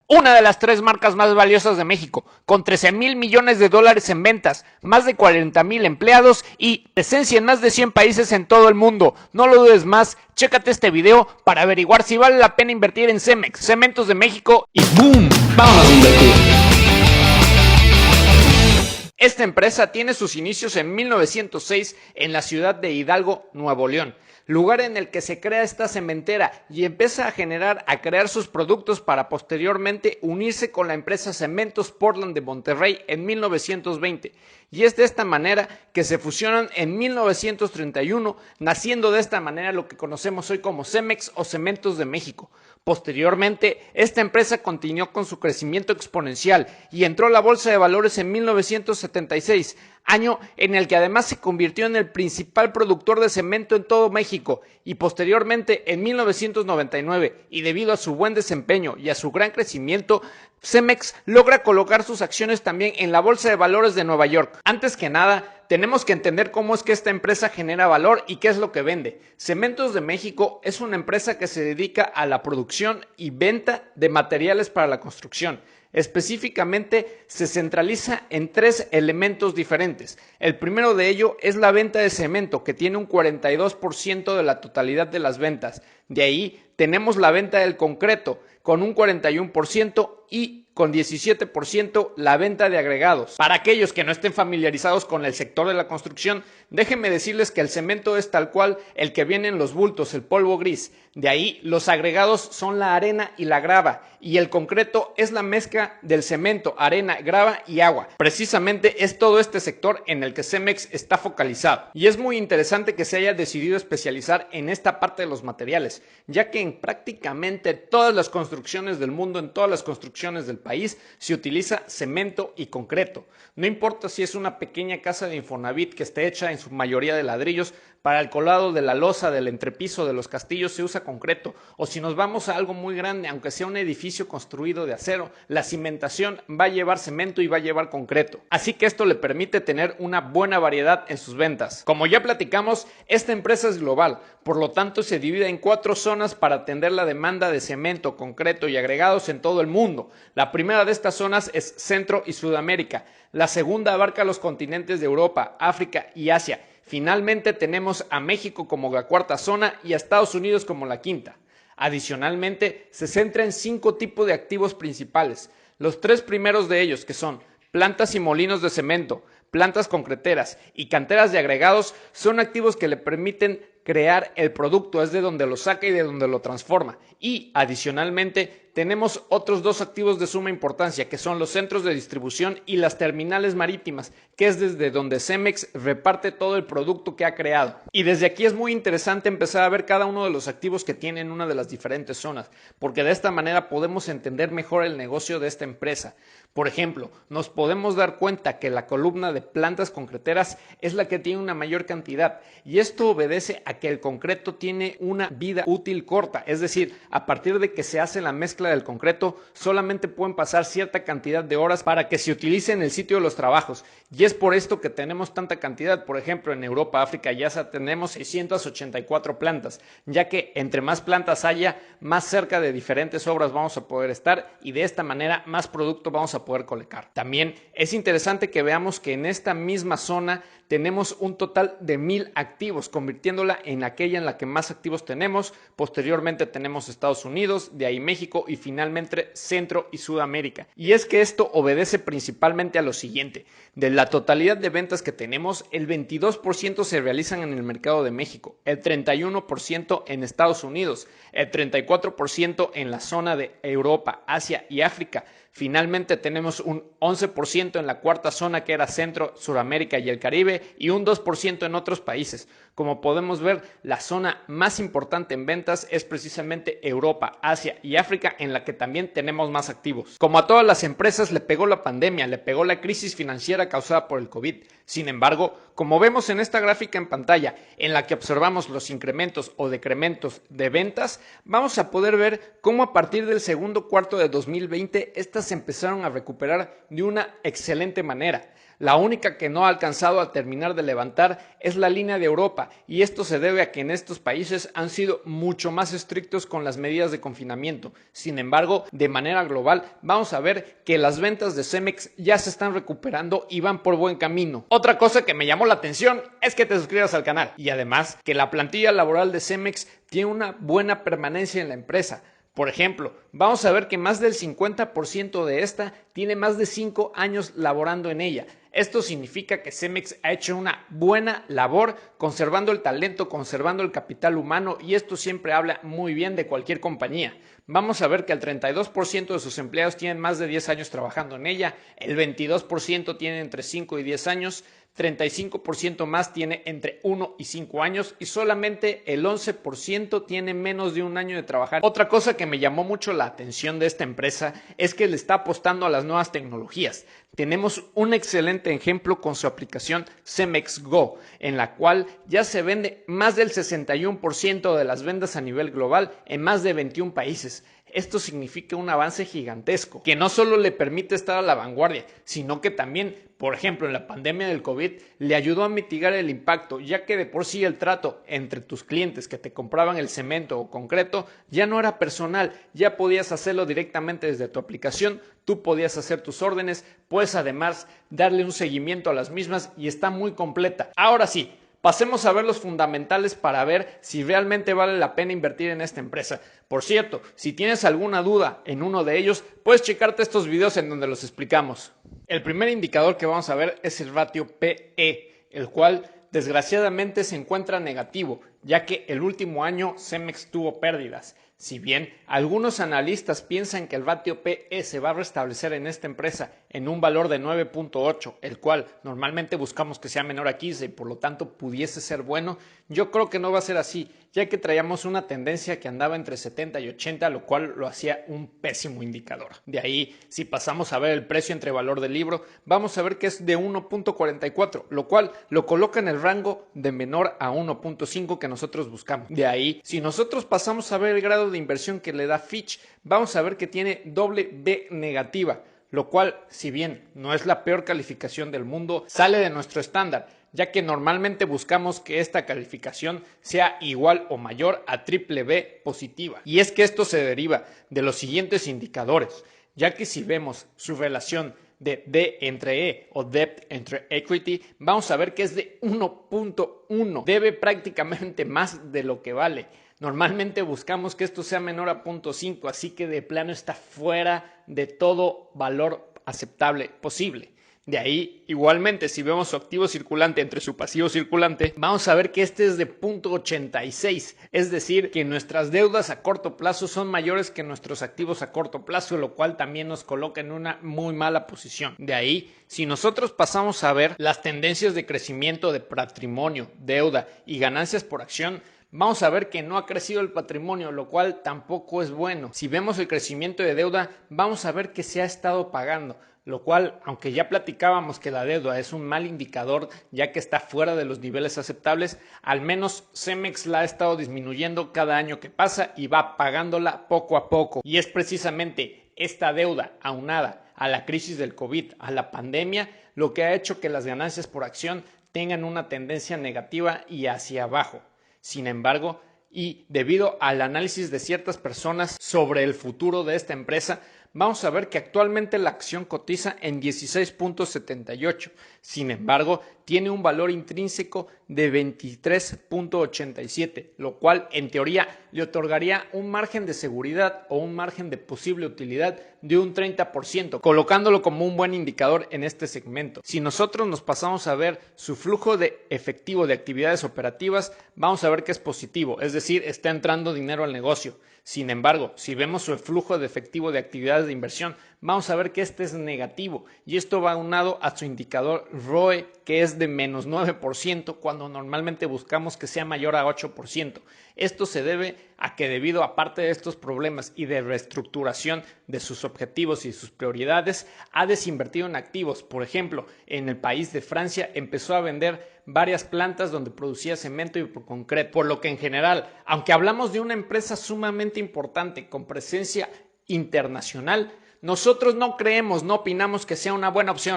Una de las tres marcas más valiosas de México, con 13,000 millones de dólares en ventas, más de 40,000 empleados y presencia en más de 100 países en todo el mundo. No lo dudes más, chécate este video para averiguar si vale la pena invertir en Cemex, Cementos de México y ¡boom! ¡Vámonos a invertir! Esta empresa tiene sus inicios en 1906 en la ciudad de Hidalgo, Nuevo León, lugar en el que se crea esta cementera y empieza a crear sus productos para posteriormente unirse con la empresa Cementos Portland de Monterrey en 1920. Y es de esta manera que se fusionan en 1931, naciendo de esta manera lo que conocemos hoy como Cemex o Cementos de México. Posteriormente, esta empresa continuó con su crecimiento exponencial y entró a la bolsa de valores en 1976, año en el que además se convirtió en el principal productor de cemento en todo México, y posteriormente en 1999, y debido a su buen desempeño y a su gran crecimiento, Cemex logra colocar sus acciones también en la bolsa de valores de Nueva York. Antes que nada, tenemos que entender cómo es que esta empresa genera valor y qué es lo que vende. Cementos de México es una empresa que se dedica a la producción y venta de materiales para la construcción. Específicamente se centraliza en tres elementos diferentes. El primero de ello es la venta de cemento, que tiene un 42% de la totalidad de las ventas. De ahí tenemos la venta del concreto, con un 41% y con 17% la venta de agregados. Para aquellos que no estén familiarizados con el sector de la construcción, déjenme decirles que el cemento es tal cual el que viene en los bultos, el polvo gris. De ahí los agregados son la arena y la grava, y el concreto es la mezcla del cemento, arena, grava y agua. Precisamente es todo este sector en el que Cemex está focalizado. Y es muy interesante que se haya decidido especializar en esta parte de los materiales, ya que en prácticamente todas las construcciones del mundo, en todas las construcciones del país, se utiliza cemento y concreto. No importa si es una pequeña casa de Infonavit que esté hecha en su mayoría de ladrillos, para el colado de la losa, del entrepiso, de los castillos se usa concreto, o si nos vamos a algo muy grande, aunque sea un edificio construido de acero, la cimentación va a llevar cemento y va a llevar concreto. Así que esto le permite tener una buena variedad en sus ventas. Como ya platicamos, esta empresa es global, por lo tanto se divide en 4 zonas para atender la demanda de cemento, concreto y agregados en todo el mundo. La primera de estas zonas es Centro y Sudamérica. La segunda abarca los continentes de Europa, África y Asia. Finalmente tenemos a México como la cuarta zona y a Estados Unidos como la quinta. Adicionalmente, se centra en 5 tipos de activos principales. Los 3 primeros de ellos, que son plantas y molinos de cemento, plantas concreteras y canteras de agregados, son activos que le permiten crear el producto, es de donde lo saca y de donde lo transforma. Y adicionalmente tenemos otros 2 activos de suma importancia, que son los centros de distribución y las terminales marítimas, que es desde donde Cemex reparte todo el producto que ha creado. Y desde aquí es muy interesante empezar a ver cada uno de los activos que tiene en una de las diferentes zonas, porque de esta manera podemos entender mejor el negocio de esta empresa. Por ejemplo, nos podemos dar cuenta que la columna de plantas concreteras es la que tiene una mayor cantidad, y esto obedece a que el concreto tiene una vida útil corta, es decir, a partir de que se hace la mezcla del concreto, solamente pueden pasar cierta cantidad de horas para que se utilice en el sitio de los trabajos, y es por esto que tenemos tanta cantidad. Por ejemplo, en Europa, África y Asia tenemos 684 plantas, ya que entre más plantas haya, más cerca de diferentes obras vamos a poder estar, y de esta manera más producto vamos a poder colectar. También es interesante que veamos que en esta misma zona tenemos un total de 1,000 activos, convirtiéndola en aquella en la que más activos tenemos. Posteriormente tenemos Estados Unidos, de ahí México y finalmente Centro y Sudamérica. Y es que esto obedece principalmente a lo siguiente: de la totalidad de ventas que tenemos, el 22% se realizan en el mercado de México, el 31% en Estados Unidos, el 34% en la zona de Europa, Asia y África. Finalmente tenemos un 11% en la cuarta zona, que era Centro, Sudamérica y el Caribe, y un 2% en otros países. Como podemos ver, la zona más importante en ventas es precisamente Europa, Asia y África, en la que también tenemos más activos. Como a todas las empresas le pegó la pandemia, le pegó la crisis financiera causada por el COVID. Sin embargo, como vemos en esta gráfica en pantalla, en la que observamos los incrementos o decrementos de ventas, vamos a poder ver cómo a partir del segundo cuarto de 2020 estas se empezaron a recuperar de una excelente manera. La única que no ha alcanzado a terminar de levantar es la línea de Europa, y esto se debe a que en estos países han sido mucho más estrictos con las medidas de confinamiento. Sin embargo, de manera global, vamos a ver que las ventas de Cemex ya se están recuperando y van por buen camino. Otra cosa que me llamó la atención es que te suscribas al canal, y además que la plantilla laboral de Cemex tiene una buena permanencia en la empresa. Por ejemplo, vamos a ver que más del 50% de esta tiene más de 5 años laborando en ella. Esto significa que Cemex ha hecho una buena labor conservando el talento, conservando el capital humano, y esto siempre habla muy bien de cualquier compañía. Vamos a ver que el 32% de sus empleados tienen más de 10 años trabajando en ella, el 22% tiene entre 5 y 10 años, 35% más tiene entre 1 y 5 años y solamente el 11% tiene menos de un año de trabajar. Otra cosa que me llamó mucho la atención de esta empresa es que le está apostando a las nuevas tecnologías. Tenemos un excelente ejemplo con su aplicación Cemex Go, en la cual ya se vende más del 61% de las ventas a nivel global en más de 21 países. Esto significa un avance gigantesco, que no solo le permite estar a la vanguardia, sino que también, por ejemplo, en la pandemia del COVID, le ayudó a mitigar el impacto, ya que de por sí el trato entre tus clientes que te compraban el cemento o concreto ya no era personal, ya podías hacerlo directamente desde tu aplicación, tú podías hacer tus órdenes, puedes además darle un seguimiento a las mismas y está muy completa. Ahora sí, pasemos a ver los fundamentales para ver si realmente vale la pena invertir en esta empresa. Por cierto, si tienes alguna duda en uno de ellos, puedes checarte estos videos en donde los explicamos. El primer indicador que vamos a ver es el ratio PE, el cual desgraciadamente se encuentra negativo, ya que el último año Cemex tuvo pérdidas. Si bien algunos analistas piensan que el ratio PE se va a restablecer en esta empresa en un valor de 9.8, el cual normalmente buscamos que sea menor a 15 y por lo tanto pudiese ser bueno, yo creo que no va a ser así, ya que traíamos una tendencia que andaba entre 70 y 80, lo cual lo hacía un pésimo indicador. De ahí, si pasamos a ver el precio entre valor del libro, vamos a ver que es de 1.44, lo cual lo coloca en el rango de menor a 1.5 que nosotros buscamos. De ahí, si nosotros pasamos a ver el grado de inversión que le da Fitch, vamos a ver que tiene doble B negativa, lo cual, si bien no es la peor calificación del mundo, sale de nuestro estándar, ya que normalmente buscamos que esta calificación sea igual o mayor a triple B positiva. Y es que esto se deriva de los siguientes indicadores, ya que si vemos su relación de D entre E o Debt entre Equity, vamos a ver que es de 1.1, debe prácticamente más de lo que vale. Normalmente buscamos que esto sea menor a 0.5, así que de plano está fuera de todo valor aceptable posible. De ahí, igualmente, si vemos su activo circulante entre su pasivo circulante, vamos a ver que este es de 0.86, es decir, que nuestras deudas a corto plazo son mayores que nuestros activos a corto plazo, lo cual también nos coloca en una muy mala posición. De ahí, si nosotros pasamos a ver las tendencias de crecimiento de patrimonio, deuda y ganancias por acción, vamos a ver que no ha crecido el patrimonio, lo cual tampoco es bueno. Si vemos el crecimiento de deuda, vamos a ver que se ha estado pagando, lo cual, aunque ya platicábamos que la deuda es un mal indicador ya que está fuera de los niveles aceptables, al menos Cemex la ha estado disminuyendo cada año que pasa y va pagándola poco a poco. Y es precisamente esta deuda aunada a la crisis del COVID, a la pandemia, lo que ha hecho que las ganancias por acción tengan una tendencia negativa y hacia abajo. Sin embargo, y debido al análisis de ciertas personas sobre el futuro de esta empresa, vamos a ver que actualmente la acción cotiza en 16.78. Sin embargo, tiene un valor intrínseco de 23.87, lo cual en teoría le otorgaría un margen de seguridad o un margen de posible utilidad de un 30%, colocándolo como un buen indicador en este segmento. Si nosotros nos pasamos a ver su flujo de efectivo de actividades operativas, vamos a ver que es positivo, es decir, está entrando dinero al negocio. Sin embargo, si vemos su flujo de efectivo de actividades de inversión, vamos a ver que este es negativo y esto va aunado a su indicador ROE, que es es de menos 9% cuando normalmente buscamos que sea mayor a 8%. Esto se debe a que debido a parte de estos problemas y de reestructuración de sus objetivos y sus prioridades, ha desinvertido en activos. Por ejemplo, en el país de Francia empezó a vender varias plantas donde producía cemento y concreto, por lo que en general, aunque hablamos de una empresa sumamente importante con presencia internacional, nosotros no creemos, no opinamos que sea una buena opción.